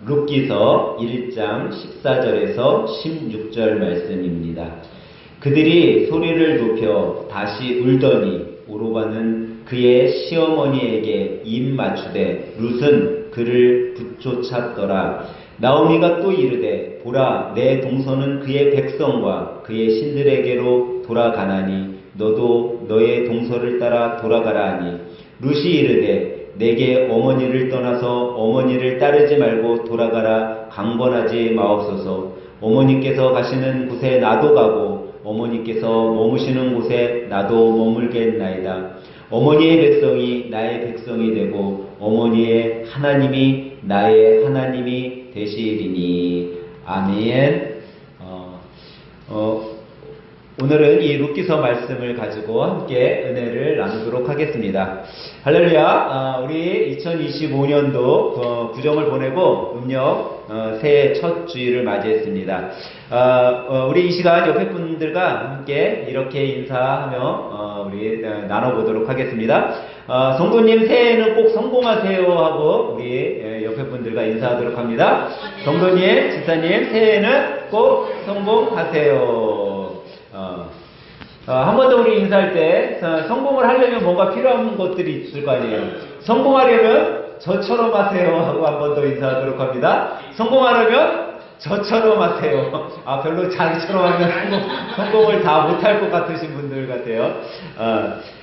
룻기서 1장 14절에서 16절 말씀입니다. 그들이 소리를 높여 다시 울더니 오로바는 그의 시어머니에게 입 맞추되 룻은 그를 붙쫓았더라. 나오미가 또 이르되 보라 내 동서는 그의 백성과 그의 신들에게로 돌아가나니 너도 너의 동서를 따라 돌아가라 하니 룻이 이르되 내게 어머니를 떠나서 어머니를 따르지 말고 돌아가라 강권하지 마옵소서. 어머니께서 가시는 곳에 나도 가고 어머니께서 머무시는 곳에 나도 머물겠나이다. 어머니의 백성이 나의 백성이 되고 어머니의 하나님이 나의 하나님이 되시리니. 아멘. 오늘은 이 룻기서 말씀을 가지고 함께 은혜를 나누도록 하겠습니다. 할렐루야. 우리 2025년도 구정을 보내고 음력 새해 첫 주일을 맞이했습니다. 우리 이 시간 옆에 분들과 함께 이렇게 인사하며 우리 나눠보도록 하겠습니다. 성도님 새해에는 꼭 성공하세요 하고 우리 옆에 분들과 인사하도록 합니다. 성도님, 집사님 새해에는 꼭 성공하세요. 한 번 더 우리 인사할 때 성공을 하려면 뭔가 필요한 것들이 있을 거 아니에요. 성공하려면 저처럼 하세요 하고 한 번 더 인사하도록 합니다. 성공하려면 저처럼 하세요. 별로 자기처럼 하면 성공을 다 못할 것 같으신 분들 같아요.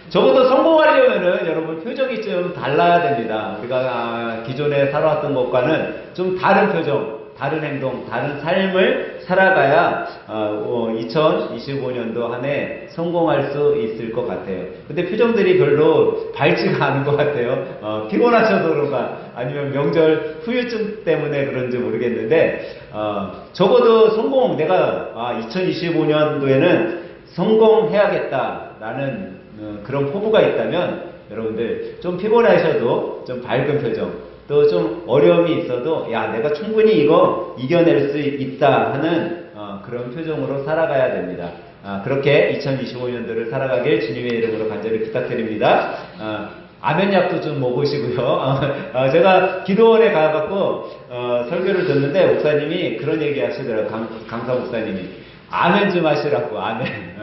적어도 성공하려면은 여러분 표정이 좀 달라야 됩니다. 우리가 기존에 살아왔던 것과는 좀 다른 표정, 다른 행동, 다른 삶을 살아가야 2025년도 한 해 성공할 수 있을 것 같아요. 근데 표정들이 별로 밝지가 않은 것 같아요. 피곤하셔서 그런가 아니면 명절 후유증 때문에 그런지 모르겠는데 적어도 성공, 내가 2025년도에는 성공해야겠다라는 그런 포부가 있다면 여러분들 좀 피곤하셔도 좀 밝은 표정, 또 좀 어려움이 있어도 내가 충분히 이거 이겨낼 수 있다 하는 그런 표정으로 살아가야 됩니다. 그렇게 2025년도를 살아가길 주님의 이름으로 간절히 부탁드립니다. 아멘약도 좀 먹으시고요. 제가 기도원에 가갖고 설교를 듣는데 목사님이 그런 얘기 하시더라고요. 강사 목사님이 아멘 좀 하시라고. 아멘.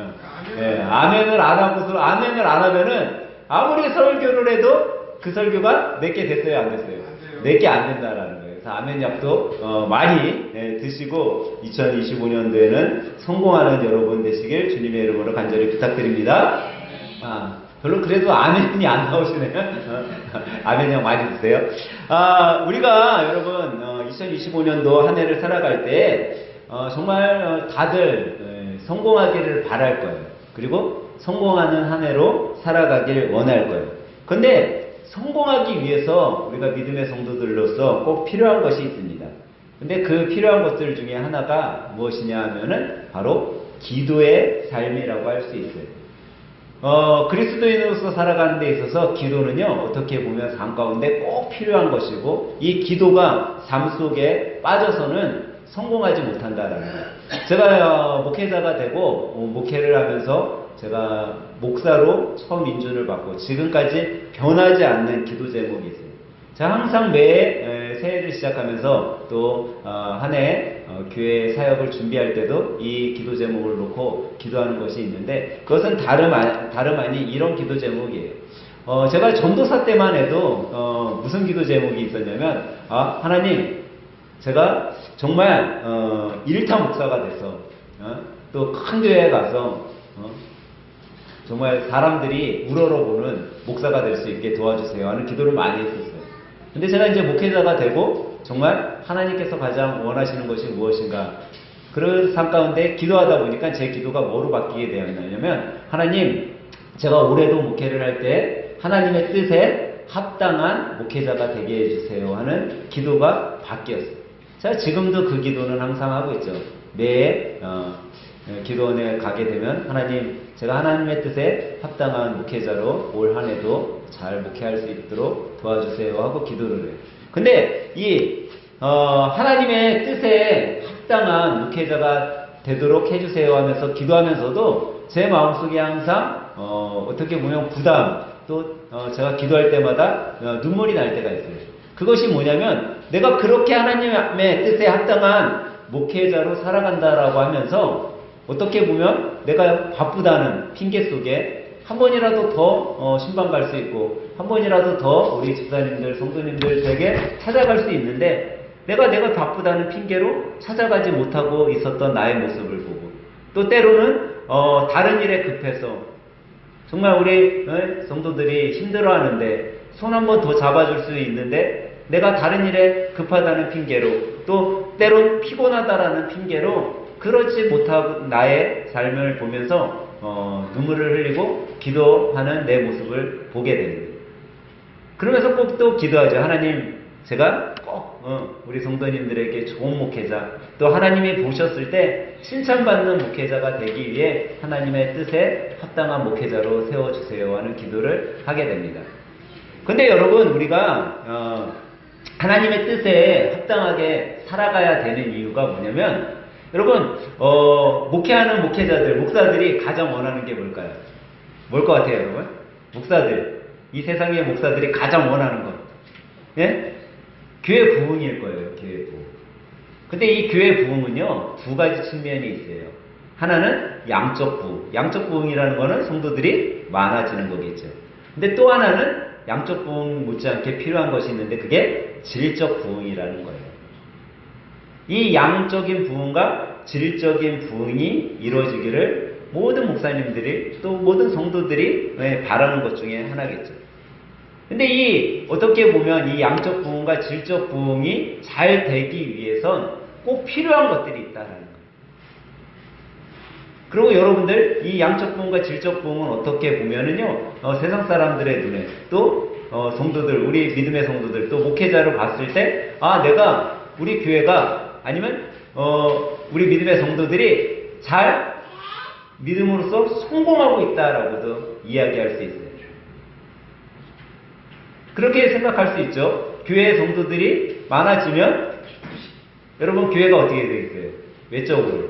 아멘을 안 하고서 아멘을 안 하면은 아무리 설교를 해도 그 설교가 내게 됐어요, 안 됐어요? 내게 안 된다라는 거예요. 그래서 아멘약도 많이 드시고 2025년도에는 성공하는 여러분 되시길 주님의 이름으로 간절히 부탁드립니다. 별로 그래도 아멘이 안 나오시네요. 아멘약 많이 드세요. 우리가 여러분 2025년도 한 해를 살아갈 때 정말 다들 성공하기를 바랄 거예요. 그리고 성공하는 한 해로 살아가길 원할 거예요. 근데 성공하기 위해서 우리가 믿음의 성도들로서 꼭 필요한 것이 있습니다. 근데 그 필요한 것들 중에 하나가 무엇이냐 하면은 바로 기도의 삶이라고 할 수 있어요. 그리스도인으로서 살아가는 데 있어서 기도는요, 어떻게 보면 삶 가운데 꼭 필요한 것이고, 이 기도가 삶 속에 빠져서는 성공하지 못한다라는 거예요. 제가 목회자가 되고 목회를 하면서 제가 목사로 처음 인준을 받고 지금까지 변하지 않는 기도 제목이 있어요. 제가 항상 매 새해를 시작하면서 또 한 해 교회 사역을 준비할 때도 이 기도 제목을 놓고 기도하는 것이 있는데 그것은 다름 아닌 이런 기도 제목이에요. 제가 전도사 때만 해도 무슨 기도 제목이 있었냐면 하나님, 제가 정말 일타 목사가 돼서 또 큰 교회에 가서 정말 사람들이 우러러보는 목사가 될 수 있게 도와주세요 하는 기도를 많이 했었어요. 근데 제가 이제 목회자가 되고 정말 하나님께서 가장 원하시는 것이 무엇인가, 그런 삶 가운데 기도하다 보니까 제 기도가 뭐로 바뀌게 되었냐면, 하나님, 제가 올해도 목회를 할 때 하나님의 뜻에 합당한 목회자가 되게 해주세요 하는 기도가 바뀌었어요. 제가 지금도 그 기도는 항상 하고 있죠. 매 기도원에 가게 되면 하나님, 제가 하나님의 뜻에 합당한 목회자로 올 한 해도 잘 목회할 수 있도록 도와주세요 하고 기도를 해요. 근데 이 하나님의 뜻에 합당한 목회자가 되도록 해주세요 하면서 기도하면서도 제 마음속에 항상 어떻게 보면 부담, 또 제가 기도할 때마다 눈물이 날 때가 있어요. 그것이 뭐냐면 내가 그렇게 하나님의 뜻에 합당한 목회자로 살아간다라고 하면서 어떻게 보면 내가 바쁘다는 핑계 속에 한 번이라도 더 신방 갈 수 있고 한 번이라도 더 우리 집사님들, 성도님들에게 찾아갈 수 있는데 내가 바쁘다는 핑계로 찾아가지 못하고 있었던 나의 모습을 보고 또 때로는 다른 일에 급해서 정말 우리 성도들이 힘들어하는데 손 한 번 더 잡아줄 수 있는데 내가 다른 일에 급하다는 핑계로 또 때론 피곤하다라는 핑계로 그렇지 못하고 나의 삶을 보면서 눈물을 흘리고 기도하는 내 모습을 보게 됩니다. 그러면서 꼭 또 기도하죠. 하나님, 제가 꼭 우리 성도님들에게 좋은 목회자, 또 하나님이 보셨을 때 칭찬받는 목회자가 되기 위해 하나님의 뜻에 합당한 목회자로 세워주세요 하는 기도를 하게 됩니다. 근데 여러분, 우리가 하나님의 뜻에 합당하게 살아가야 되는 이유가 뭐냐면, 여러분, 목회하는 목회자들, 목사들이 가장 원하는 게 뭘까요? 뭘 것 같아요, 여러분? 목사들, 이 세상의 목사들이 가장 원하는 것, 예? 교회 부흥일 거예요, 교회 부흥. 근데 이 교회 부흥은요, 두 가지 측면이 있어요. 하나는 양적 부흥. 양적 부흥이라는 거는 성도들이 많아지는 거겠죠. 근데 또 하나는 양적 부흥 못지않게 필요한 것이 있는데 그게 질적 부흥이라는 거예요. 이 양적인 부흥과 질적인 부흥이 이루어지기를 모든 목사님들이 또 모든 성도들이 바라는 것 중에 하나겠죠. 근데 어떻게 보면 이 양적 부흥과 질적 부흥이 잘 되기 위해선 꼭 필요한 것들이 있다라는 거예요. 그리고 여러분들, 이 양적 부흥과 질적 부흥은 어떻게 보면은요, 세상 사람들의 눈에 또 성도들, 우리 믿음의 성도들, 또 목회자를 봤을 때, 내가 우리 교회가 아니면 우리 믿음의 성도들이 잘 믿음으로써 성공하고 있다라고도 이야기할 수 있어요. 그렇게 생각할 수 있죠. 교회 성도들이 많아지면 여러분, 교회가 어떻게 되겠어요? 외적으로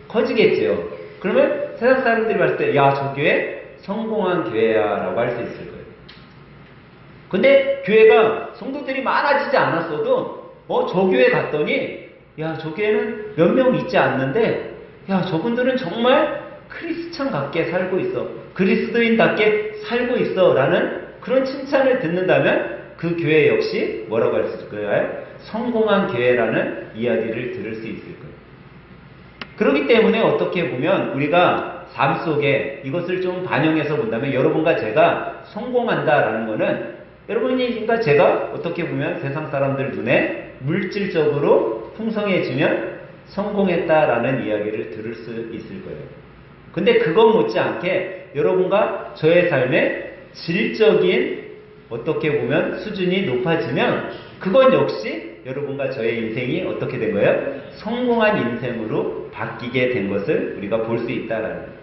커지겠죠. 그러면 세상 사람들이 봤을 때, 야, 저 교회 성공한 교회야 라고 할 수 있을 거예요. 근데 교회가 성도들이 많아지지 않았어도 저 교회 갔더니, 야, 저 교회는 몇 명 있지 않는데, 야, 저분들은 정말 크리스찬답게 살고 있어, 그리스도인답게 살고 있어 라는 그런 칭찬을 듣는다면 그 교회 역시 뭐라고 할 수 있을 거예요? 성공한 교회라는 이야기를 들을 수 있을 거예요. 그렇기 때문에 어떻게 보면 우리가 삶 속에 이것을 좀 반영해서 본다면, 여러분과 제가 성공한다라는 거는 여러분과 제가 어떻게 보면 세상 사람들 눈에 물질적으로 풍성해지면 성공했다라는 이야기를 들을 수 있을 거예요. 근데 그것 못지않게 여러분과 저의 삶에 질적인 어떻게 보면 수준이 높아지면 그건 역시 여러분과 저의 인생이 어떻게 된 거예요? 성공한 인생으로 바뀌게 된 것을 우리가 볼 수 있다라는 거예요.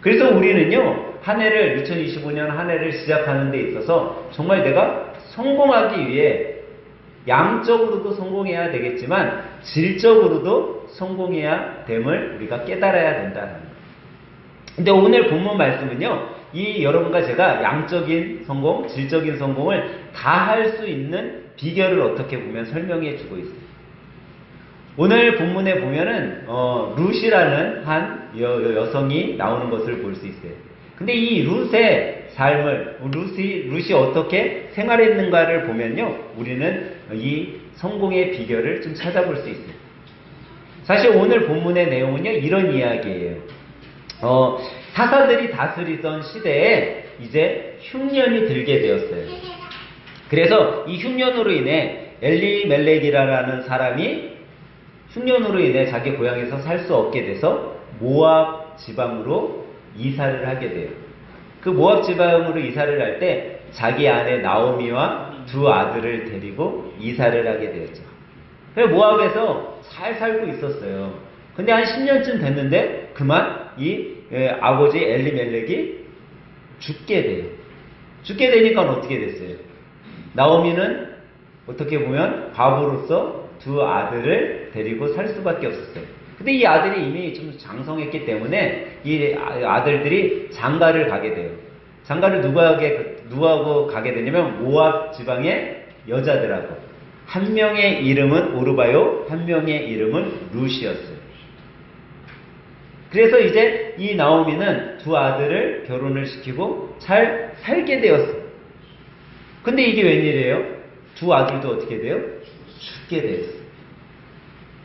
그래서 우리는요, 한 해를 2025년 한 해를 시작하는 데 있어서 정말 내가 성공하기 위해 양적으로도 성공해야 되겠지만 질적으로도 성공해야 됨을 우리가 깨달아야 된다는 거예요. 근데 오늘 본문 말씀은요, 이 여러분과 제가 양적인 성공, 질적인 성공을 다 할 수 있는 비결을 어떻게 보면 설명해 주고 있어요. 오늘 본문에 보면은 룻이라는 한 여성이 나오는 것을 볼 수 있어요. 근데 이 룻의 삶을, 룻이 어떻게 생활했는가를 보면요, 우리는 이 성공의 비결을 좀 찾아볼 수 있어요. 사실 오늘 본문의 내용은요, 이런 이야기예요. 사사들이 다스리던 시대에 이제 흉년이 들게 되었어요. 그래서 이 흉년으로 인해 엘리멜렉이라는 사람이 흉년으로 인해 자기 고향에서 살 수 없게 돼서 모압 지방으로 이사를 하게 돼요. 그 모압 지방으로 이사를 할 때 자기 아내 나오미와 두 아들을 데리고 이사를 하게 되었죠. 그래서 모압에서 잘 살고 있었어요. 근데 한 10년쯤 됐는데 그만 이 아버지 엘리멜렉이 죽게 돼요. 죽게 되니까 어떻게 됐어요? 나오미는 어떻게 보면 과부로서 두 아들을 데리고 살 수밖에 없었어요. 근데 이 아들이 이미 좀 장성했기 때문에 이 아들들이 장가를 가게 돼요. 장가를 누구하고 가게 되냐면 모압 지방의 여자들하고. 한 명의 이름은 오르바요, 한 명의 이름은 룻이었어요. 그래서 이제 이 나오미는 두 아들을 결혼을 시키고 잘 살게 되었어요. 근데 이게 웬일이에요? 두 아들도 어떻게 돼요? 죽게 되었어요.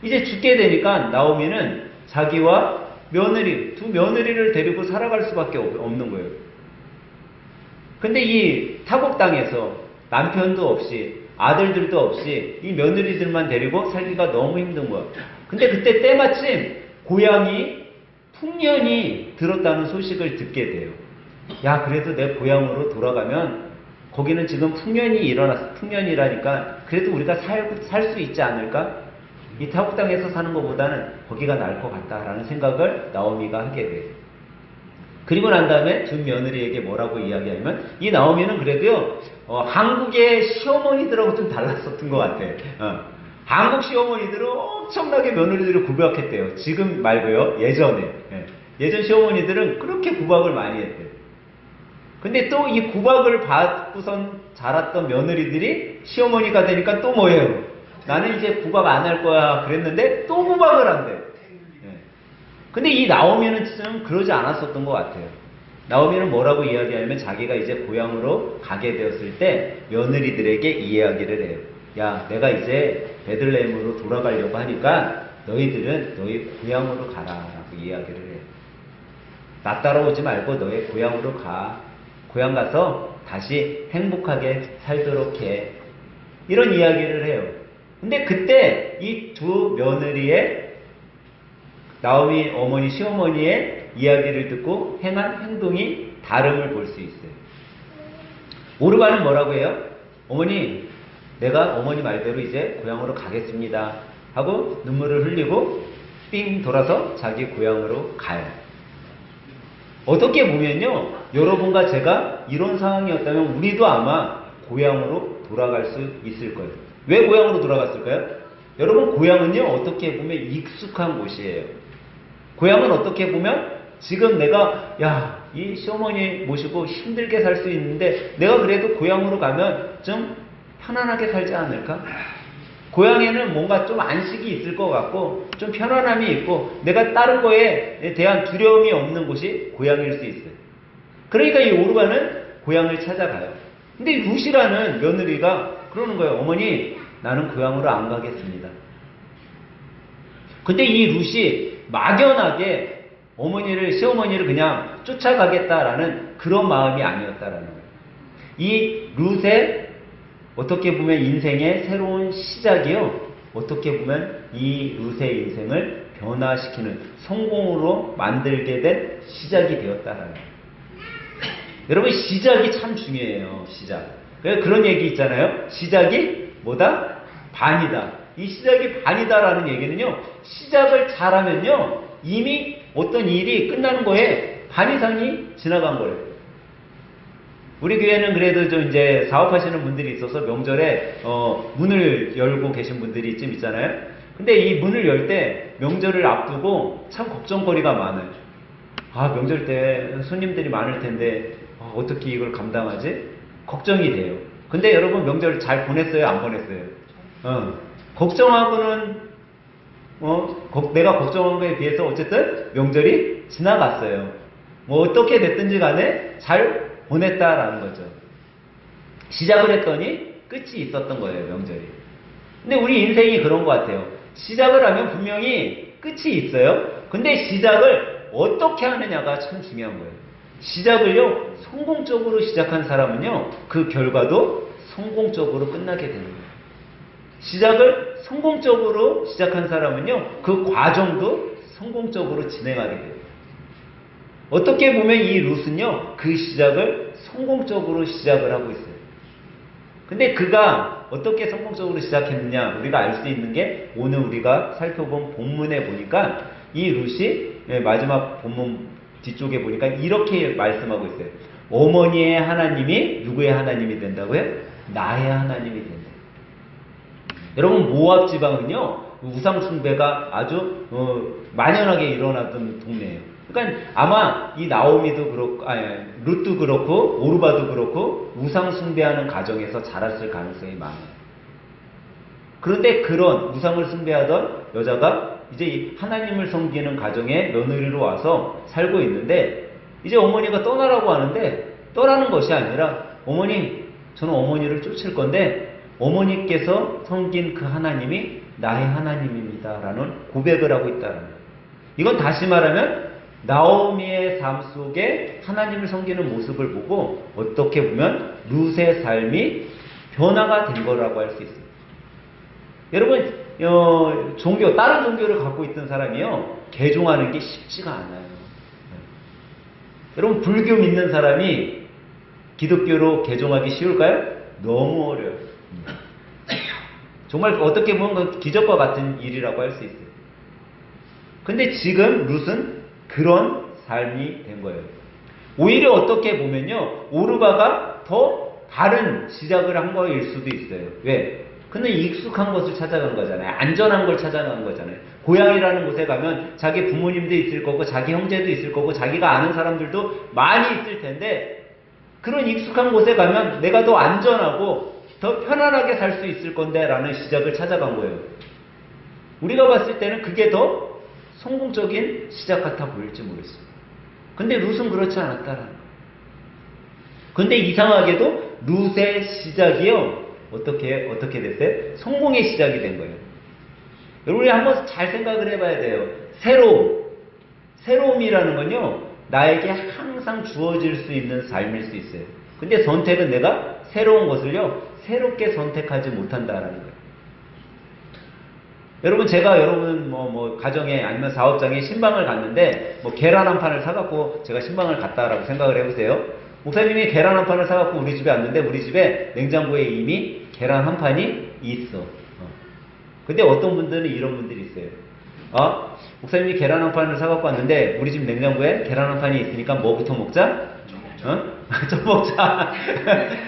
이제 죽게 되니까 나오미는 자기와 며느리, 두 며느리를 데리고 살아갈 수밖에 없는 거예요. 근데 이 타국 땅에서 남편도 없이 아들들도 없이 이 며느리들만 데리고 살기가 너무 힘든 거야. 근데 그때 때마침 고향이 풍년이 들었다는 소식을 듣게 돼요. 야, 그래도 내 고향으로 돌아가면 거기는 지금 풍년이 일어났어. 풍년이라니까 그래도 우리가 살 수 있지 않을까? 이 타국 땅에서 사는 것보다는 거기가 나을 것 같다라는 생각을 나오미가 하게 돼요. 그리고 난 다음에 두 며느리에게 뭐라고 이야기하냐면 이 나오미는 그래도요 한국의 시어머니들하고 좀 달랐었던 것 같아. 한국 시어머니들은 엄청나게 며느리들을 구박했대요. 지금 말고요. 예전에. 예전 시어머니들은 그렇게 구박을 많이 했대요. 근데 또 이 구박을 받고선 자랐던 며느리들이 시어머니가 되니까 또 뭐예요? 나는 이제 구박 안 할 거야 그랬는데 또 구박을 한대. 근데 이 나오미는 좀 그러지 않았었던 것 같아요. 나오미는 뭐라고 이야기하냐면 자기가 이제 고향으로 가게 되었을 때 며느리들에게 이야기를 해요. 야, 내가 이제 베들레헴으로 돌아가려고 하니까 너희들은 너희 고향으로 가라라고 이야기를 해요. 나 따라오지 말고 너희 고향으로 가. 고향 가서 다시 행복하게 살도록 해. 이런 이야기를 해요. 근데 그때 이 두 며느리의 나오미 어머니 시어머니의 이야기를 듣고 행한 행동이 다름을 볼 수 있어요. 오르바는 뭐라고 해요? 어머니, 내가 어머니 말대로 이제 고향으로 가겠습니다 하고 눈물을 흘리고 삥 돌아서 자기 고향으로 가요. 어떻게 보면요, 여러분과 제가 이런 상황이었다면 우리도 아마 고향으로 돌아갈 수 있을 거예요. 왜 고향으로 돌아갔을까요? 여러분, 고향은요 어떻게 보면 익숙한 곳이에요. 고향은 어떻게 보면 지금 내가 이 시어머니 모시고 힘들게 살 수 있는데 내가 그래도 고향으로 가면 좀 편안하게 살지 않을까? 고향에는 뭔가 좀 안식이 있을 것 같고 좀 편안함이 있고 내가 다른 거에 대한 두려움이 없는 곳이 고향일 수 있어요. 그러니까 이 오르바는 고향을 찾아가요. 근데 룻이라는 며느리가 그러는 거예요. 어머니, 나는 고향으로 안 가겠습니다. 근데 이 룻이 막연하게 시어머니를 그냥 쫓아가겠다라는 그런 마음이 아니었다라는 거예요. 이 룻의 어떻게 보면 인생의 새로운 시작이요. 어떻게 보면 이 룻의 인생을 변화시키는 성공으로 만들게 된 시작이 되었다라는 거예요. 여러분, 시작이 참 중요해요. 시작. 그런 얘기 있잖아요. 시작이 뭐다? 반이다. 이 시작이 반이다라는 얘기는요. 시작을 잘하면요. 이미 어떤 일이 끝나는 거에 반 이상이 지나간 거예요. 우리 교회는 그래도 좀 이제 사업하시는 분들이 있어서 명절에 문을 열고 계신 분들이 좀 있잖아요. 근데 이 문을 열 때 명절을 앞두고 참 걱정거리가 많아요. 명절 때 손님들이 많을 텐데 어떻게 이걸 감당하지? 걱정이 돼요. 근데 여러분, 명절을 잘 보냈어요? 안 보냈어요? 걱정하고는 내가 걱정한 거에 비해서 어쨌든 명절이 지나갔어요. 어떻게 됐든지 간에 잘 보냈다라는 거죠. 시작을 했더니 끝이 있었던 거예요, 명절이. 근데 우리 인생이 그런 것 같아요. 시작을 하면 분명히 끝이 있어요. 근데 시작을 어떻게 하느냐가 참 중요한 거예요. 시작을요, 성공적으로 시작한 사람은요, 그 결과도 성공적으로 끝나게 되는 거예요. 시작을 성공적으로 시작한 사람은요, 그 과정도 성공적으로 진행하게 돼요. 어떻게 보면 이 룻은요, 그 시작을 성공적으로 시작을 하고 있어요. 근데 그가 어떻게 성공적으로 시작했느냐, 우리가 알 수 있는 게 오늘 우리가 살펴본 본문에 보니까 이 룻이 마지막 본문 뒤쪽에 보니까 이렇게 말씀하고 있어요. 어머니의 하나님이 누구의 하나님이 된다고요? 나의 하나님이 된다. 여러분, 모압 지방은요, 우상 숭배가 아주 만연하게 일어나던 동네예요. 그러니까 아마 이 나오미도 그렇고, 룻도 그렇고, 오르바도 그렇고 우상 숭배하는 가정에서 자랐을 가능성이 많아요. 그런데 그런 우상을 숭배하던 여자가 이제 하나님을 섬기는 가정의 며느리로 와서 살고 있는데 이제 어머니가 떠나라고 하는데 떠나는 것이 아니라 어머니, 저는 어머니를 쫓을 건데 어머니께서 섬긴 그 하나님이 나의 하나님입니다 라는 고백을 하고 있다는 거예요. 이건 다시 말하면 나오미의 삶 속에 하나님을 섬기는 모습을 보고 어떻게 보면 룻의 삶이 변화가 된 거라고 할 수 있습니다. 여러분, 다른 종교를 갖고 있던 사람이요, 개종하는 게 쉽지가 않아요. 여러분, 불교 믿는 사람이 기독교로 개종하기 쉬울까요? 너무 어려워요. 정말 어떻게 보면 기적과 같은 일이라고 할 수 있어요. 근데 지금 룻은 그런 삶이 된 거예요. 오히려 어떻게 보면요, 오르바가 더 다른 시작을 한 거일 수도 있어요. 왜? 그는 익숙한 것을 찾아간 거잖아요. 안전한 걸 찾아간 거잖아요. 고향이라는 곳에 가면 자기 부모님도 있을 거고 자기 형제도 있을 거고 자기가 아는 사람들도 많이 있을 텐데 그런 익숙한 곳에 가면 내가 더 안전하고 더 편안하게 살 수 있을 건데 라는 시작을 찾아간 거예요. 우리가 봤을 때는 그게 더 성공적인 시작 같아 보일지 모르겠어요. 근데 룻은 그렇지 않았다라는 거예요. 근데 이상하게도 룻의 시작이요, 어떻게 됐어요? 성공의 시작이 된 거예요. 여러분이 한번 잘 생각을 해봐야 돼요. 새로움이라는 건요, 나에게 항상 주어질 수 있는 삶일 수 있어요. 근데 선택은 내가 새로운 것을요, 새롭게 선택하지 못한다라는 거예요. 여러분, 제가 여러분 가정에 아니면 사업장에 신방을 갔는데 계란 한 판을 사갖고 제가 신방을 갔다라고 생각을 해보세요. 목사님이 계란 한 판을 사갖고 우리 집에 왔는데 우리 집에 냉장고에 이미 계란 한 판이 있어. 근데 어떤 분들은 이런 분들이 있어요. 목사님이 계란 한 판을 사갖고 왔는데 우리 집 냉장고에 계란 한 판이 있으니까 뭐부터 먹자? 쪄 먹자.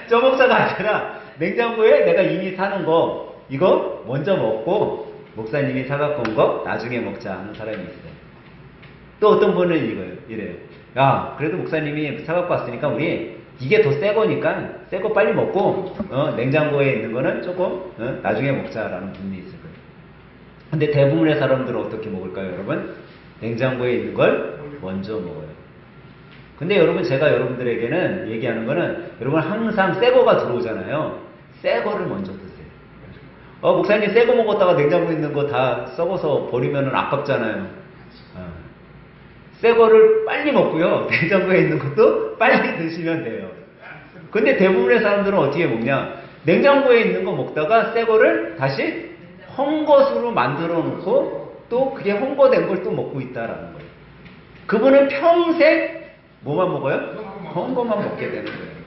쪄 먹자가 아니라 냉장고에 내가 이미 사는 거 이거 먼저 먹고 목사님이 사갖고 온 거 나중에 먹자 하는 사람이 있어요. 또 어떤 분은 이래요. 야, 그래도 목사님이 사갖고 왔으니까 우리 이게 더 새 거니까 새 거 빨리 먹고 냉장고에 있는 거는 조금 나중에 먹자라는 분이 있을 거예요. 근데 대부분의 사람들은 어떻게 먹을까요, 여러분? 냉장고에 있는 걸 먼저 먹어요. 근데 여러분, 제가 여러분들에게는 얘기하는 거는 여러분 항상 새 거가 들어오잖아요. 새 거를 먼저 드세요. 목사님 새 거 먹었다가 냉장고에 있는 거 다 썩어서 버리면 아깝잖아요. 새 거를 빨리 먹고요, 냉장고에 있는 것도 빨리 드시면 돼요. 근데 대부분의 사람들은 어떻게 먹냐? 냉장고에 있는 거 먹다가 새 거를 다시 헝것으로 만들어 놓고 또 그게 헝거된 걸 또 먹고 있다라는 거예요. 그분은 평생 뭐만 먹어요? 헝거만 먹게 되는 거예요.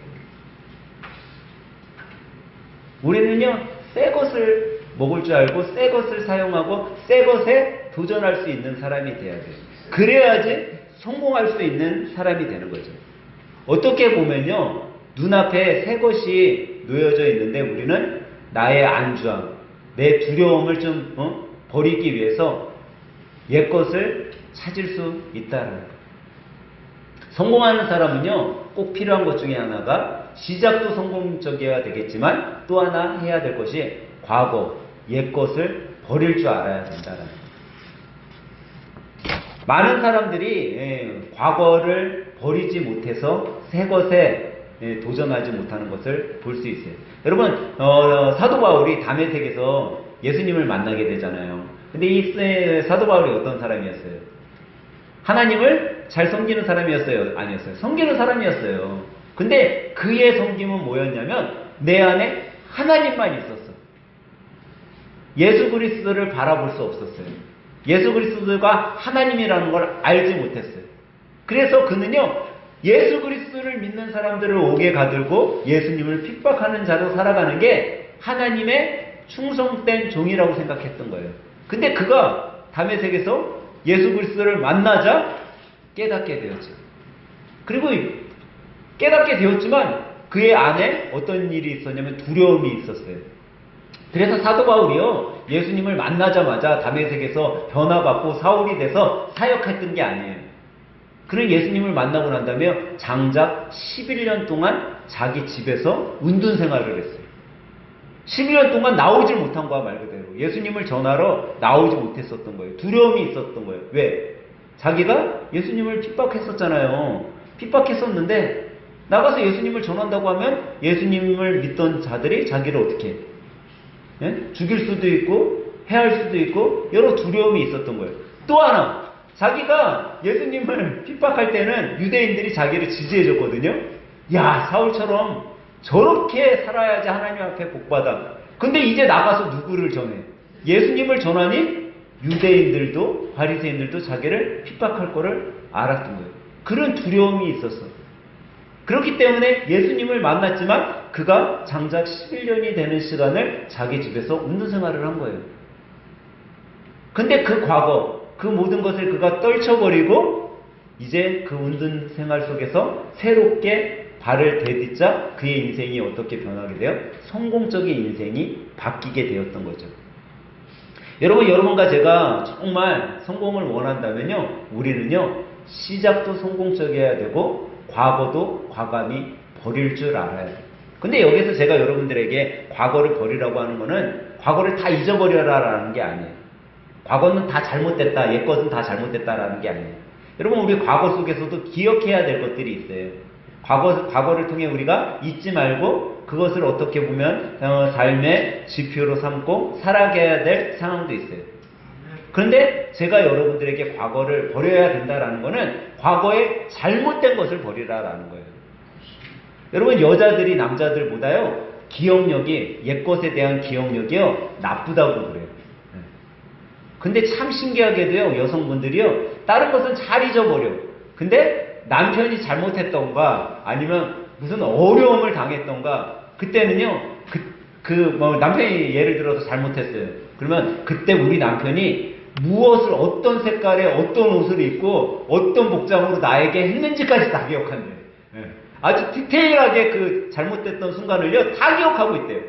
우리는요, 새 것을 먹을 줄 알고 새 것을 사용하고 새 것에 도전할 수 있는 사람이 돼야 돼요. 그래야지 성공할 수 있는 사람이 되는 거죠. 어떻게 보면요, 눈앞에 새 것이 놓여져 있는데 우리는 나의 안주함, 내 두려움을 좀 버리기 위해서 옛 것을 찾을 수 있다는 거예요. 성공하는 사람은요, 꼭 필요한 것 중에 하나가 시작도 성공적이어야 되겠지만 또 하나 해야 될 것이 과거, 옛 것을 버릴 줄 알아야 된다는 거예요. 많은 사람들이 과거를 버리지 못해서 새 것에 도전하지 못하는 것을 볼 수 있어요. 여러분, 사도 바울이 다메섹에서 예수님을 만나게 되잖아요. 근데 이 사도 바울이 어떤 사람이었어요? 하나님을 잘 섬기는 사람이었어요? 아니었어요? 섬기는 사람이었어요. 근데 그의 섬김은 뭐였냐면 내 안에 하나님만 있었어. 예수 그리스도를 바라볼 수 없었어요. 예수 그리스도가 하나님이라는 걸 알지 못했어요. 그래서 그는요, 예수 그리스도를 믿는 사람들을 옥에 가들고 예수님을 핍박하는 자로 살아가는 게 하나님의 충성된 종이라고 생각했던 거예요. 근데 그가 다메섹에서 예수 그리스도를 만나자 깨닫게 되었죠. 그리고 깨닫게 되었지만 그의 안에 어떤 일이 있었냐면 두려움이 있었어요. 그래서 사도 바울이요, 예수님을 만나자마자 다메섹에서 변화받고 사울이 돼서 사역했던 게 아니에요. 그는 예수님을 만나고 난 다음에 장작 11년 동안 자기 집에서 운둔 생활을 했어요. 12년 동안 나오질 못한 거야, 말 그대로. 예수님을 전하러 나오지 못했었던 거예요. 두려움이 있었던 거예요. 왜? 자기가 예수님을 핍박했었잖아요. 핍박했었는데 나가서 예수님을 전한다고 하면 예수님을 믿던 자들이 자기를 어떻게 해? 예? 죽일 수도 있고 해할 수도 있고 여러 두려움이 있었던 거예요. 또 하나, 자기가 예수님을 핍박할 때는 유대인들이 자기를 지지해줬거든요. 야, 사울처럼 저렇게 살아야지 하나님 앞에 복받아. 근데 이제 나가서 누구를 전해? 예수님을 전하니 유대인들도 바리새인들도 자기를 핍박할 거를 알았던 거예요. 그런 두려움이 있었어. 그렇기 때문에 예수님을 만났지만 그가 장작 11년이 되는 시간을 자기 집에서 운동 생활을 한 거예요. 근데 그 과거, 그 모든 것을 그가 떨쳐버리고 이제 그 운동 생활 속에서 새롭게 발을 디딛자 그의 인생이 어떻게 변하게 돼요? 성공적인 인생이 바뀌게 되었던 거죠. 여러분과 제가 정말 성공을 원한다면요, 우리는요, 시작도 성공적이어야 되고 과거도 과감히 버릴 줄 알아야 돼요. 근데 여기서 제가 여러분들에게 과거를 버리라고 하는 거는 과거를 다 잊어버려라라는 게 아니에요. 과거는 다 잘못됐다, 옛것은 다 잘못됐다라는 게 아니에요. 여러분, 우리 과거 속에서도 기억해야 될 것들이 있어요. 과거를 통해 우리가 잊지 말고 그것을 어떻게 보면 삶의 지표로 삼고 살아가야 될 상황도 있어요. 그런데 제가 여러분들에게 과거를 버려야 된다라는 것은 과거에 잘못된 것을 버리라라는 거예요. 여러분, 여자들이 남자들보다요, 기억력이, 옛것에 대한 기억력이요, 나쁘다고 그래요. 근데 참 신기하게도요, 여성분들이요, 다른 것은 잘 잊어버려. 근데 남편이 잘못했던가 아니면 무슨 어려움을 당했던가 그때는요, 남편이 예를 들어서 잘못했어요. 그러면 그때 우리 남편이 무엇을, 어떤 색깔의 어떤 옷을 입고 어떤 복장으로 나에게 했는지까지 다 기억한대요. 아주 디테일하게 그 잘못됐던 순간을요 다 기억하고 있대요.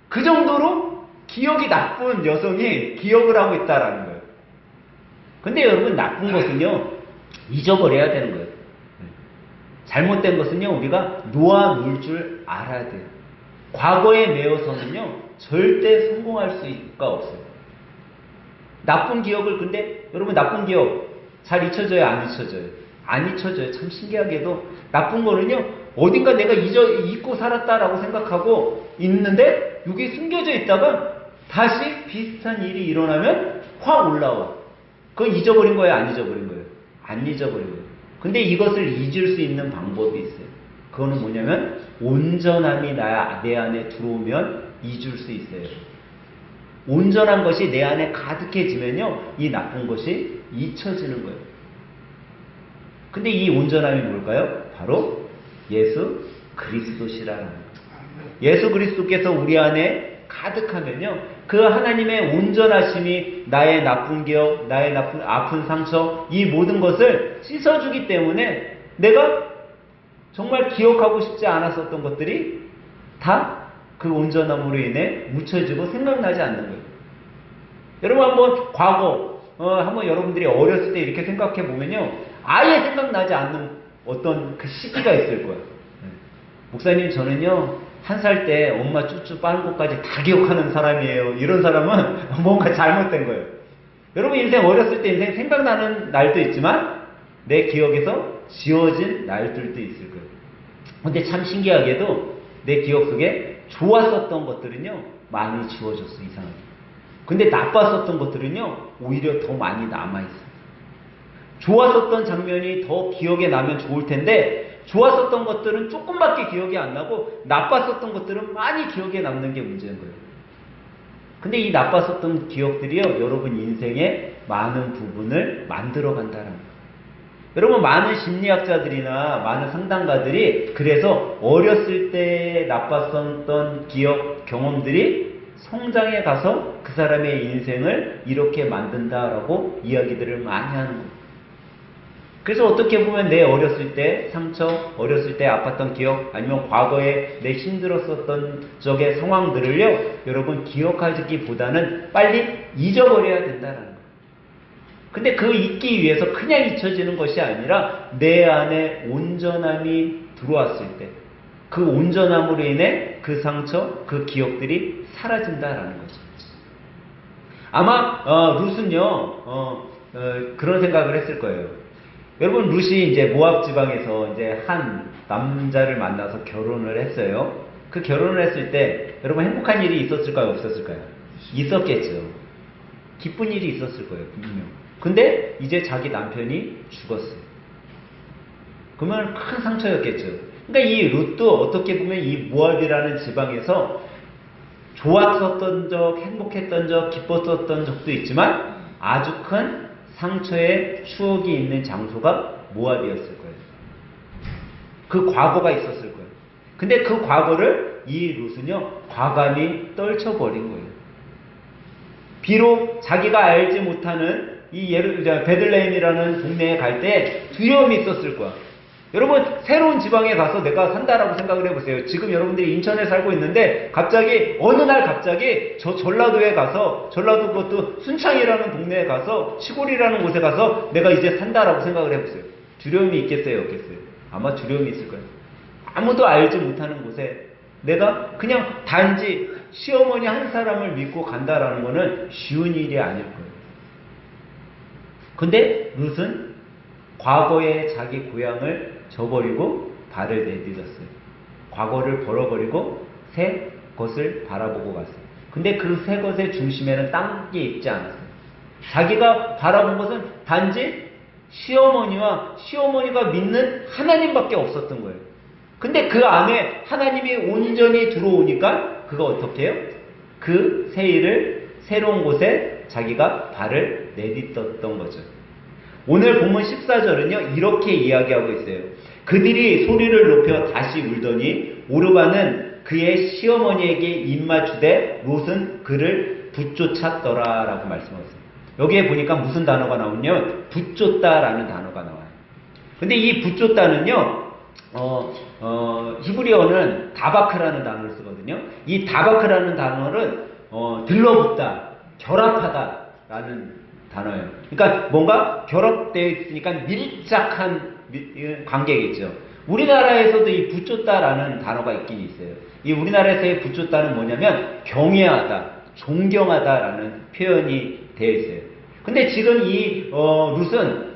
그 정도로 기억이 나쁜 여성이 기억을 하고 있다라는 거예요. 근데 여러분, 나쁜 것은요 잊어버려야 되는 거예요. 잘못된 것은요 우리가 놓아놓을 줄 알아야 돼요. 과거에 매여서는요 절대 성공할 수가 없어요. 나쁜 기억을, 근데 여러분, 나쁜 기억 잘 잊혀져요, 안 잊혀져요? 안 잊혀져요. 참 신기하게도 나쁜 거는요 어딘가 내가 잊고 살았다라고 생각하고 있는데 여기 숨겨져 있다가 다시 비슷한 일이 일어나면 확 올라와. 그건 잊어버린 거예요, 안 잊어버린 거예요? 안 잊어버린 거예요. 근데 이것을 잊을 수 있는 방법이 있어요. 그거는 뭐냐면 온전함이 내 안에 들어오면 잊을 수 있어요. 온전한 것이 내 안에 가득해지면요 이 나쁜 것이 잊혀지는 거예요. 근데 이 온전함이 뭘까요? 바로 예수 그리스도시라는 거예요. 예수 그리스도께서 우리 안에 가득하면요 그 하나님의 온전하심이 나의 나쁜 기억, 나의 아픈 상처, 이 모든 것을 씻어주기 때문에 내가 정말 기억하고 싶지 않았었던 것들이 다 그 온전함으로 인해 묻혀지고 생각나지 않는 거예요. 여러분, 한번 과거, 한번 여러분들이 어렸을 때 이렇게 생각해 보면요 아예 생각나지 않는 어떤 그 시기가 있을 거예요. 목사님, 저는요 1살 때 엄마 쭈쭈 빠는 것까지 다 기억하는 사람이에요. 이런 사람은 뭔가 잘못된 거예요. 여러분, 인생 어렸을 때 인생 생각나는 날도 있지만 내 기억에서 지워진 날들도 있을 거예요. 근데 참 신기하게도 내 기억 속에 좋았었던 것들은요 많이 지워졌어, 이상하게. 근데 나빴었던 것들은요 오히려 더 많이 남아있어요. 좋았었던 장면이 더 기억에 나면 좋을 텐데 좋았었던 것들은 조금밖에 기억이 안 나고 나빴었던 것들은 많이 기억에 남는 게 문제인 거예요. 근데 이 나빴었던 기억들이요 여러분 인생의 많은 부분을 만들어 간다는 거예요. 여러분, 많은 심리학자들이나 많은 상담가들이 그래서 어렸을 때 나빴었던 기억, 경험들이 성장에 가서 그 사람의 인생을 이렇게 만든다라고 이야기들을 많이 하는 거예요. 그래서 어떻게 보면 내 어렸을 때 상처, 어렸을 때 아팠던 기억, 아니면 과거에 내 힘들었었던 적의 상황들을요 여러분 기억하기보다는 빨리 잊어버려야 된다는 거예요. 근데 그 잊기 위해서 그냥 잊혀지는 것이 아니라 내 안에 온전함이 들어왔을 때, 그 온전함으로 인해 그 상처, 그 기억들이 사라진다라는 거죠. 아마 룻은요 그런 생각을 했을 거예요. 여러분, 룻이 이제 모압 지방에서 이제 한 남자를 만나서 결혼을 했어요. 그 결혼을 했을 때 여러분 행복한 일이 있었을까요, 없었을까요? 있었겠죠. 기쁜 일이 있었을 거예요, 분명. 근데 이제 자기 남편이 죽었어요. 그러면 큰 상처였겠죠. 그러니까 이 룻도 어떻게 보면 이 모압이라는 지방에서 좋았었던 적, 행복했던 적, 기뻤었던 적도 있지만 아주 큰 상처의 추억이 있는 장소가 모압이었을 거예요. 그 과거가 있었을 거예요. 근데 그 과거를 이 룻은요 과감히 떨쳐버린 거예요. 비록 자기가 알지 못하는 이 베들레헴이라는 동네에 갈 때 두려움이 있었을 거야. 여러분, 새로운 지방에 가서 내가 산다라고 생각을 해보세요. 지금 여러분들이 인천에 살고 있는데 갑자기 어느 날 갑자기 저 전라도에 가서, 전라도 그것도 순창이라는 동네에 가서, 시골이라는 곳에 가서 내가 이제 산다라고 생각을 해보세요. 두려움이 있겠어요, 없겠어요? 아마 두려움이 있을 거예요. 아무도 알지 못하는 곳에 내가 그냥 단지 시어머니 한 사람을 믿고 간다라는 거는 쉬운 일이 아닐 거예요. 근데 룻은 과거의 자기 고향을 저버리고 발을 내딛었어요. 과거를 벌어버리고 새 것을 바라보고 갔어요. 근데 그 새 것의 중심에는 딴 게 있지 않았어요. 자기가 바라본 것은 단지 시어머니와 시어머니가 믿는 하나님밖에 없었던 거예요. 근데 그 안에 하나님이 온전히 들어오니까 그가 어떻게 해요? 그 새로운 곳에 자기가 발을 내딛었던 거죠. 오늘 본문 14절은요 이렇게 이야기하고 있어요. 그들이 소리를 높여 다시 울더니 오르바는 그의 시어머니에게 입맞추되 롯은 그를 붙쫓았더라 라고 말씀하셨어요. 여기에 보니까 무슨 단어가 나오냐면 붙쫓다라는 단어가 나와요. 근데 이 붙쫓다는요 히브리어는 다바크라는 단어를 쓰거든요. 이 다바크라는 단어는 들러붙다, 결합하다라는 단어예요. 그러니까 뭔가 결합되어 있으니까 밀착한 관계겠죠. 우리나라에서도 이 붙쫓다라는 단어가 있긴 있어요. 이 우리나라에서의 붙쫓다는 뭐냐면 경외하다, 존경하다라는 표현이 되어 있어요. 근데 지금 이 룻은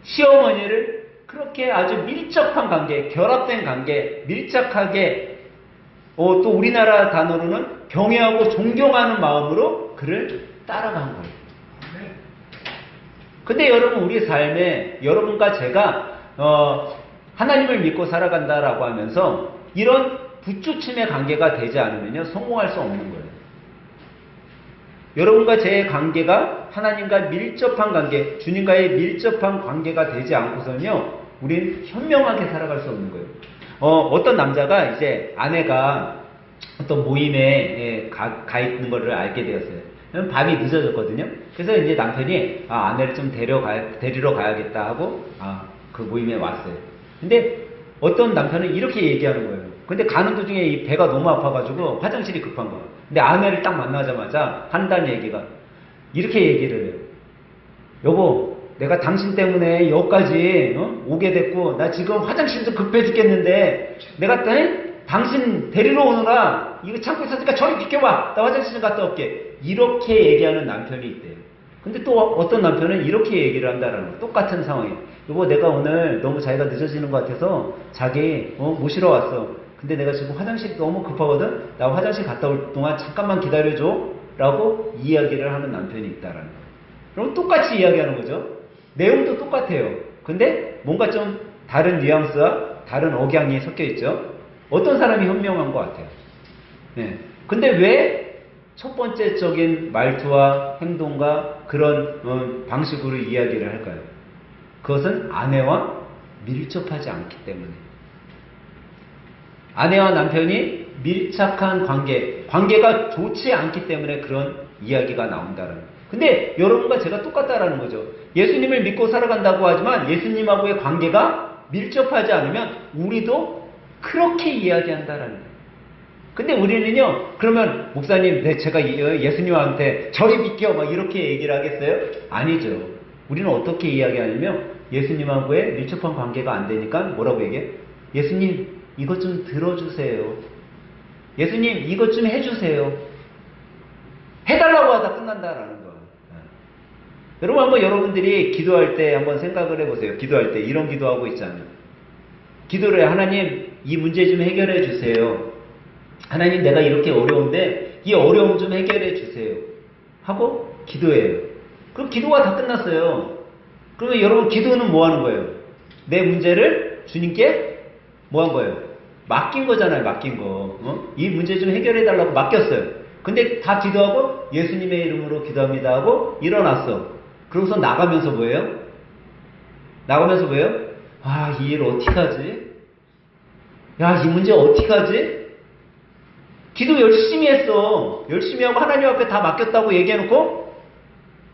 시어머니를 그렇게 아주 밀접한 관계, 결합된 관계, 밀착하게 또 우리나라 단어로는 경외하고 존경하는 마음으로 그를 따라간 거예요. 근데 여러분, 우리 삶에 여러분과 제가 하나님을 믿고 살아간다라고 하면서 이런 붙주침의 관계가 되지 않으면요 성공할 수 없는 거예요. 여러분과 제 관계가 하나님과 밀접한 관계, 주님과의 밀접한 관계가 되지 않고서는요 우린 현명하게 살아갈 수 없는 거예요. 어떤 남자가 이제 아내가 어떤 모임에 가 있는 것을 알게 되었어요. 밤이 늦어졌거든요. 그래서 이제 남편이 아내를 좀 데리러 가야겠다 하고 그 모임에 왔어요. 근데 어떤 남편은 이렇게 얘기하는 거예요. 근데 가는 도중에 이 배가 너무 아파가지고 화장실이 급한 거예요. 근데 아내를 딱 만나자마자 한다는 얘기가 이렇게 얘기를 해요. 여보, 내가 당신 때문에 여기까지 오게 됐고 나 지금 화장실도 급해 죽겠는데 내가 당신 데리러 오느라 이거 참고 있었으니까 저리 비켜봐. 나 화장실 좀 갔다 올게. 이렇게 얘기하는 남편이 있대요. 근데 또 어떤 남편은 이렇게 얘기를 한다라는 거예요. 똑같은 상황이에요. 여보, 내가 오늘 너무 자기가 늦어지는 것 같아서 자기 모시러 왔어. 근데 내가 지금 화장실이 너무 급하거든. 나 화장실 갔다 올 동안 잠깐만 기다려줘 라고 이야기를 하는 남편이 있다라는 거예요. 그럼 똑같이 이야기하는 거죠. 내용도 똑같아요. 근데 뭔가 좀 다른 뉘앙스와 다른 억양이 섞여 있죠. 어떤 사람이 현명한 것 같아요. 네. 근데 왜 첫 번째적인 말투와 행동과 그런 방식으로 이야기를 할까요? 그것은 아내와 밀접하지 않기 때문에. 아내와 남편이 밀착한 관계가 좋지 않기 때문에 그런 이야기가 나온다는 거예요. 근데 여러분과 제가 똑같다라는 거죠. 예수님을 믿고 살아간다고 하지만 예수님하고의 관계가 밀접하지 않으면 우리도 그렇게 이야기한다라는 거예요. 근데 우리는요, 그러면 목사님, 제가 예수님한테 저리 비켜 막 이렇게 얘기를 하겠어요? 아니죠. 우리는 어떻게 이야기하냐면 예수님하고의 밀접한 관계가 안 되니까 뭐라고 얘기해? 예수님, 이것 좀 들어주세요. 예수님, 이것 좀 해주세요. 해달라고 하다 끝난다라는 거. 여러분, 한번 여러분들이 기도할 때 한번 생각을 해보세요. 기도할 때 이런 기도하고 있잖아요. 기도를 해. 하나님, 이 문제 좀 해결해 주세요. 하나님, 내가 이렇게 어려운데 이 어려움 좀 해결해 주세요. 하고 기도해요. 그럼 기도가 다 끝났어요. 그러면 여러분, 기도는 뭐 하는 거예요? 내 문제를 주님께 뭐 한 거예요? 맡긴 거잖아요. 맡긴 거. 이 문제 좀 해결해 달라고 맡겼어요. 근데 다 기도하고 예수님의 이름으로 기도합니다 하고 일어났어. 그러고서 나가면서 뭐예요? 나가면서 뭐예요? 아, 이 일 어떡하지? 야, 이 문제 어떡하지? 기도 열심히 했어. 열심히 하고 하나님 앞에 다 맡겼다고 얘기해놓고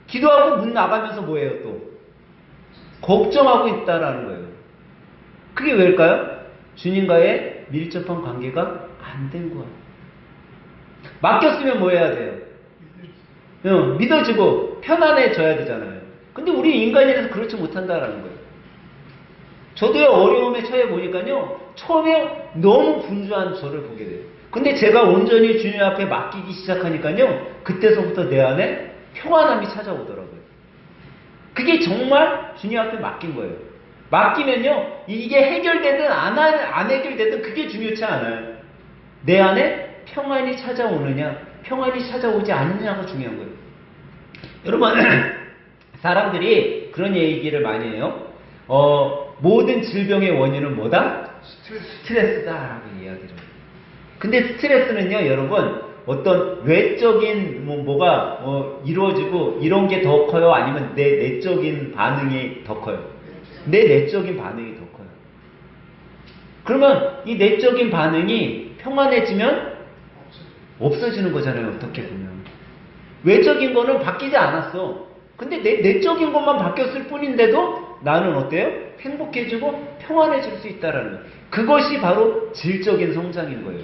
기도하고 문 나가면서 뭐예요 또? 걱정하고 있다라는 거예요. 그게 왜일까요? 주님과의 밀접한 관계가 안 된 거야. 맡겼으면 뭐 해야 돼요? 믿어지고 편안해져야 되잖아요. 근데 우리 인간이라서 그렇지 못한다라는 거예요. 저도요, 어려움에 처해 보니까요, 처음에 너무 분주한 저를 보게 돼요. 근데 제가 온전히 주님 앞에 맡기기 시작하니까요, 그때서부터 내 안에 평안함이 찾아오더라고요. 그게 정말 주님 앞에 맡긴 거예요. 맡기면요, 이게 해결되든 안 해결되든 그게 중요치 않아요. 내 안에 평안이 찾아오느냐, 평안이 찾아오지 않느냐가 중요한 거예요. 여러분, 사람들이 그런 얘기를 많이 해요. 모든 질병의 원인은 뭐다? 스트레스다라고 이야기를 해요. 근데 스트레스는요, 여러분, 어떤 외적인 뭐가 이루어지고 이런 게 더 커요? 아니면 내 내적인 반응이 더 커요? 내 내적인 반응이 더 커요. 그러면 이 내적인 반응이 평안해지면 없어지는 거잖아요. 어떻게 보면. 외적인 거는 바뀌지 않았어. 근데 내적인 것만 바뀌었을 뿐인데도 나는 어때요? 행복해지고 평안해질 수 있다라는 거예요. 그것이 바로 질적인 성장인 거예요.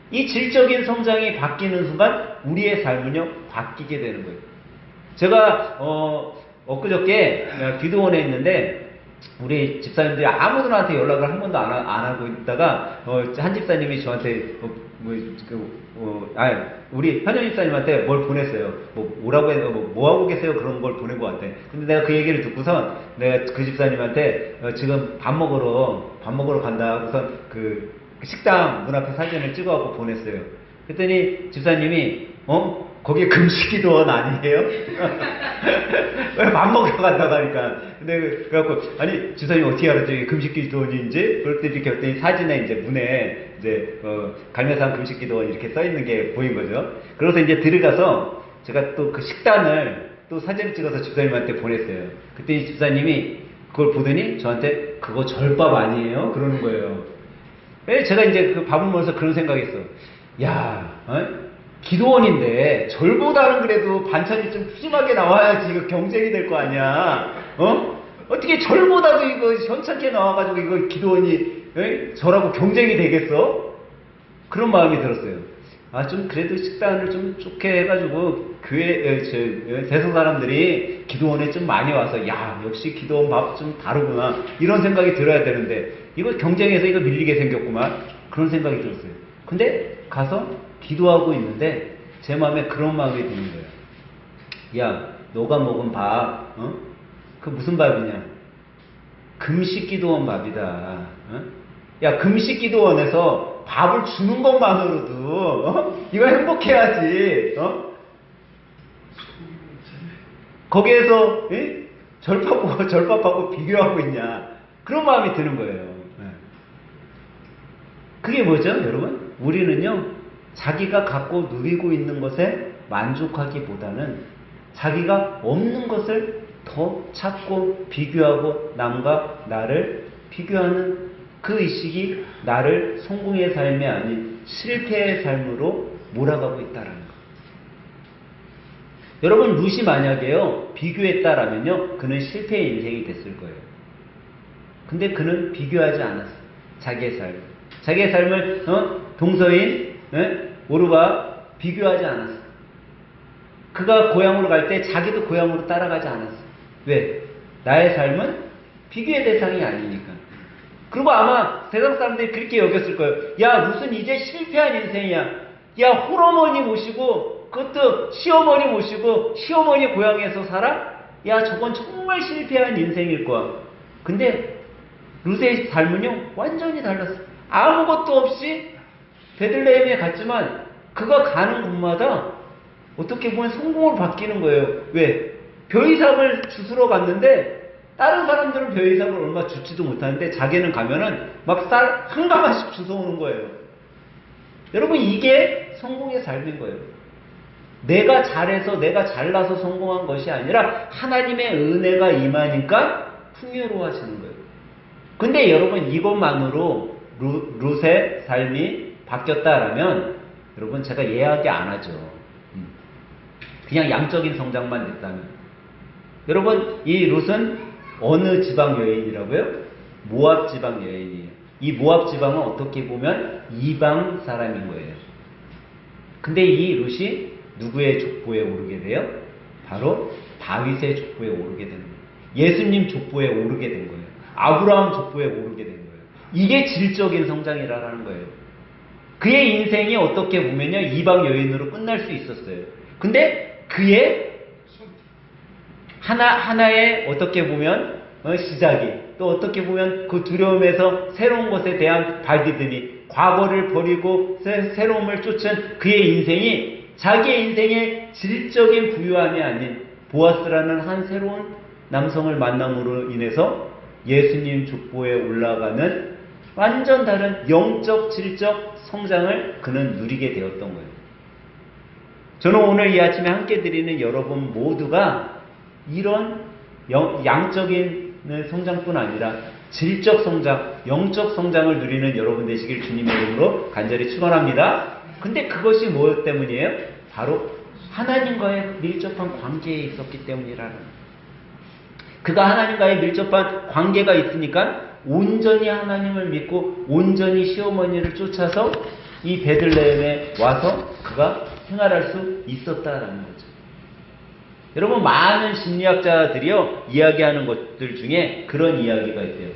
이 질적인 성장이 바뀌는 순간 우리의 삶은요, 바뀌게 되는 거예요. 제가 엊그저께 기도원에 있는데 우리 집사님들이 아무도 나한테 연락을 한 번도 안 하고 있다가 한 집사님이 저한테 우리 현현 집사님한테 뭘 보냈어요. 뭐라고 해서 뭐 하고 계세요? 그런 걸 보낸 것 같아. 근데 내가 그 얘기를 듣고선 내가 그 집사님한테 지금 밥 먹으러 간다 하고선 그 식당 문 앞에 사진을 찍어갖고 보냈어요. 그랬더니 집사님이 거기에 금식기도원 아니에요? 왜 밥 먹으러 간다고 하니까. 근데 그래갖고 아니 집사님 어떻게 알았죠? 이게 금식기도원인지? 그럴 때 이렇게 했더니 사진에 이제 문에 이제 갈매산 금식기도원 이렇게 써 있는 게 보인 거죠. 그래서 이제 들어가서 제가 또 그 식단을 또 사진을 찍어서 집사님한테 보냈어요. 그때 집사님이 그걸 보더니 저한테 그거 절밥 아니에요? 그러는 거예요. 제가 이제 그 밥을 먹으면서 그런 생각했어. 야, 기도원인데 절보다는 그래도 반찬이 좀 푸짐하게 나와야지 이거 경쟁이 될 거 아니야. 어떻게 절보다도 이거 현찮게 나와가지고 이거 기도원이 저라고 경쟁이 되겠어? 그런 마음이 들었어요. 좀 그래도 식단을 좀 좋게 해가지고 세상 사람들이 기도원에 좀 많이 와서 야, 역시 기도원 밥 좀 다르구나 이런 생각이 들어야 되는데 이거 경쟁해서 이거 밀리게 생겼구만 그런 생각이 들었어요. 근데 가서 기도하고 있는데 제 마음에 그런 마음이 드는 거예요. 야, 너가 먹은 밥, 그 무슨 밥이냐? 금식기도원 밥이다. 야, 금식기도원에서 밥을 주는 것만으로도 이거 행복해야지. 거기에서 절밥하고 비교하고 있냐? 그런 마음이 드는 거예요. 그게 뭐죠, 여러분? 우리는요, 자기가 갖고 누리고 있는 것에 만족하기보다는 자기가 없는 것을 더 찾고 비교하고 남과 나를 비교하는 그 의식이 나를 성공의 삶이 아닌 실패의 삶으로 몰아가고 있다는 거. 여러분, 룻이 만약에요, 비교했다라면요, 그는 실패의 인생이 됐을 거예요. 근데 그는 비교하지 않았어요. 자기의 삶을 동서인 오르바 비교하지 않았어. 그가 고향으로 갈 때 자기도 고향으로 따라가지 않았어. 왜? 나의 삶은 비교의 대상이 아니니까. 그리고 아마 세상 사람들이 그렇게 여겼을 거예요. 야, 무슨 이제 실패한 인생이야. 야, 홀어머니 모시고, 그것도 시어머니 모시고, 시어머니 고향에서 살아? 야, 저건 정말 실패한 인생일 거야. 근데 룻의 삶은요, 완전히 달랐어. 아무것도 없이 베들레헴에 갔지만, 그가 가는 곳마다 어떻게 보면 성공을 바뀌는 거예요. 왜? 벼이삭을 주스러 갔는데, 다른 사람들은 벼이삭을 얼마 주지도 못하는데, 자기는 가면은 막 쌀 한 가마씩 주워오는 거예요. 여러분, 이게 성공의 삶인 거예요. 내가 잘해서, 내가 잘나서 성공한 것이 아니라, 하나님의 은혜가 임하니까 풍요로워지는 거예요. 근데 여러분, 이것만으로 룻의 삶이 바뀌었다라면, 여러분, 제가 이해하지 안 하죠. 그냥 양적인 성장만 됐다면. 여러분, 이 룻은 어느 지방 여인이라고요? 모압 지방 여인이에요. 이 모압 지방은 어떻게 보면 이방 사람인 거예요. 근데 이 룻이 누구의 족보에 오르게 돼요? 바로 다윗의 족보에 오르게 되는 거예요. 예수님 족보에 오르게 된 거예요. 아브라함 족보에 오르게 된 거예요. 이게 질적인 성장이라는 거예요. 그의 인생이 어떻게 보면요, 이방 여인으로 끝날 수 있었어요. 근데 그의 하나의 어떻게 보면 시작이, 또 어떻게 보면 그 두려움에서 새로운 것에 대한 발디듬이, 과거를 버리고 새로움을 쫓은 그의 인생이 자기의 인생의 질적인 부유함이 아닌 보아스라는 한 새로운 남성을 만남으로 인해서 예수님 족보에 올라가는 완전 다른 영적, 질적 성장을 그는 누리게 되었던 거예요. 저는 오늘 이 아침에 함께 드리는 여러분 모두가 이런 양적인 성장뿐 아니라 질적 성장, 영적 성장을 누리는 여러분 되시길 주님의 이름으로 간절히 축원합니다. 근데 그것이 무엇 때문이에요? 바로 하나님과의 밀접한 관계에 있었기 때문이라는. 그가 하나님과의 밀접한 관계가 있으니까 온전히 하나님을 믿고 온전히 시어머니를 쫓아서 이 베들레헴에 와서 그가 생활할 수 있었다라는 거죠. 여러분, 많은 심리학자들이요, 이야기하는 것들 중에 그런 이야기가 있대요.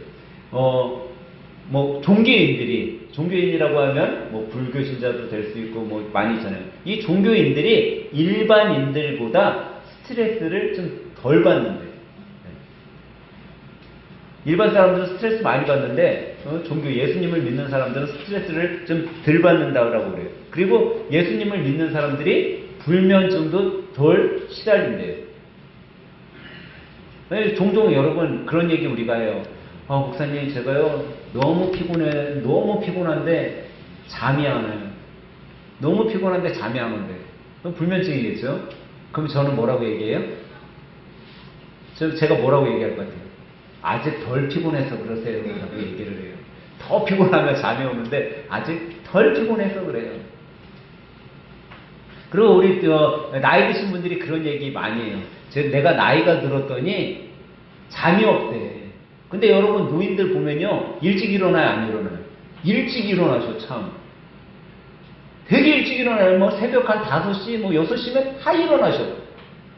종교인이라고 하면 뭐 불교 신자도 될 수 있고 뭐 많이 있잖아요. 이 종교인들이 일반인들보다 스트레스를 좀 덜 받는데, 일반 사람들은 스트레스 많이 받는데 종교 예수님을 믿는 사람들은 스트레스를 좀 덜 받는다고 그래요. 그리고 예수님을 믿는 사람들이 불면증도 덜 시달린대요. 종종 여러분 그런 얘기 우리가 해요. 목사님, 제가요 너무 피곤한데 잠이 안 와요. 너무 피곤한데 잠이 안 온대. 그럼 불면증이겠죠? 그럼 저는 뭐라고 얘기해요? 제가 뭐라고 얘기할 것 같아요? 아직 덜 피곤해서 그러세요 라고 얘기를 해요. 더 피곤하면 잠이 오는데 아직 덜 피곤해서 그래요. 그리고 우리 나이 드신 분들이 그런 얘기 많이 해요. 내가 나이가 들었더니 잠이 없대. 근데 여러분, 노인들 보면요, 일찍 일어나요, 안 일어나요? 일찍 일어나죠, 참. 되게 일찍 일어나요. 뭐 새벽 한 5시, 뭐 6시면 다 일어나셔.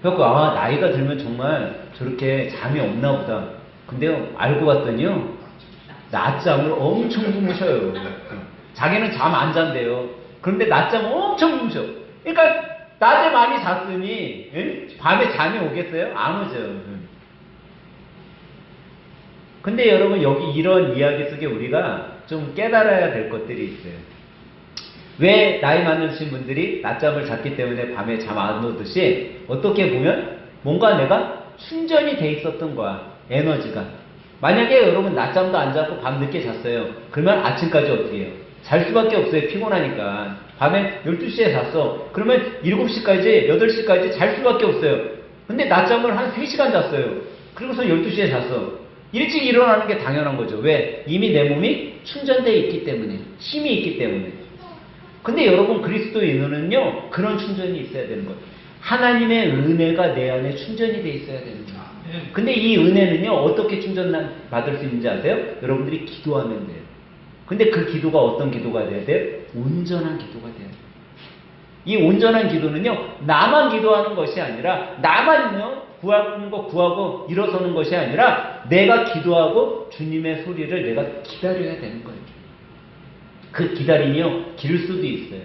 그래서 나이가 들면 정말 저렇게 잠이 없나 보다. 근데요, 알고 봤더니요, 낮잠을 엄청 주무셔요. 자기는 잠 안 잔대요. 그런데 낮잠 엄청 주무셔. 그러니까 낮에 많이 잤으니 밤에 잠이 오겠어요? 안 오죠. 근데 여러분, 여기 이런 이야기 속에 우리가 좀 깨달아야 될 것들이 있어요. 왜 나이 많으신 분들이 낮잠을 잤기 때문에 밤에 잠 안 오듯이 어떻게 보면 뭔가 내가 충전이 돼 있었던 거야. 에너지가. 만약에 여러분 낮잠도 안 자고 밤 늦게 잤어요. 그러면 아침까지 어떻게 해요? 잘 수밖에 없어요. 피곤하니까. 밤에 12시에 잤어. 그러면 7시까지, 8시까지 잘 수밖에 없어요. 근데 낮잠을 한 3시간 잤어요. 그리고서 12시에 잤어. 일찍 일어나는 게 당연한 거죠. 왜? 이미 내 몸이 충전되어 있기 때문에. 힘이 있기 때문에. 근데 여러분, 그리스도인은요, 그런 충전이 있어야 되는 거예요. 하나님의 은혜가 내 안에 충전이 돼 있어야 되는 거예요. 근데 이 은혜는요, 어떻게 충전 받을 수 있는지 아세요? 여러분들이 기도하면 돼요. 근데 그 기도가 어떤 기도가 돼야 돼요? 온전한 기도가 돼요. 이 온전한 기도는요, 나만 기도하는 것이 아니라, 나만요, 구하는 거 구하고 일어서는 것이 아니라, 내가 기도하고 주님의 소리를 내가 기다려야 되는 거예요. 그 기다림이요, 길 수도 있어요.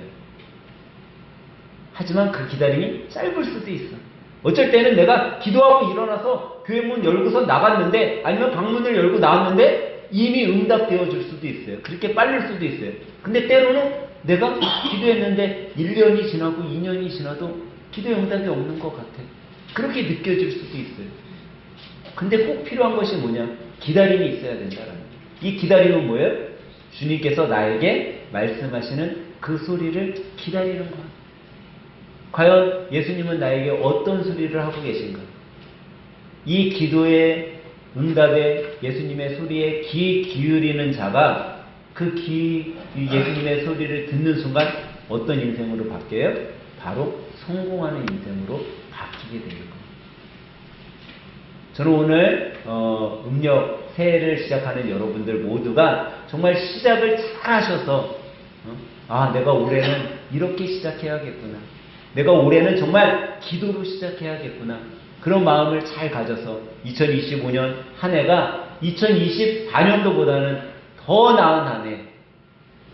하지만 그 기다림이 짧을 수도 있어. 어쩔 때는 내가 기도하고 일어나서 교회 문 열고서 나갔는데, 아니면 방문을 열고 나왔는데 이미 응답되어 줄 수도 있어요. 그렇게 빠를 수도 있어요. 근데 때로는 내가 기도했는데 1년이 지나고 2년이 지나도 기도의 응답이 없는 것 같아. 그렇게 느껴질 수도 있어요. 근데 꼭 필요한 것이 뭐냐? 기다림이 있어야 된다라는 거예요. 이 기다림은 뭐예요? 주님께서 나에게 말씀하시는 그 소리를 기다리는 거예요. 과연 예수님은 나에게 어떤 소리를 하고 계신가? 이 기도의 응답에 예수님의 소리에 귀 기울이는 자가 그 예수님의 소리를 듣는 순간 어떤 인생으로 바뀌어요? 바로 성공하는 인생으로 바뀌게 되는 거예요. 저는 오늘 음력 새해를 시작하는 여러분들 모두가 정말 시작을 잘 하셔서 내가 올해는 이렇게 시작해야겠구나. 내가 올해는 정말 기도로 시작해야겠구나. 그런 마음을 잘 가져서 2025년 한 해가 2024년도보다는 더 나은 한 해.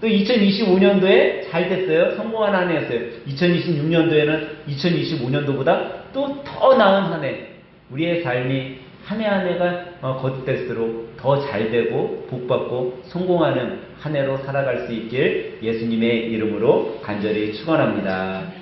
또 2025년도에 잘 됐어요. 성공한 한 해였어요. 2026년도에는 2025년도보다 또 더 나은 한 해. 우리의 삶이 한 해 한 해가 거듭될수록 더 잘되고 복받고 성공하는 한 해로 살아갈 수 있길 예수님의 이름으로 간절히 축원합니다.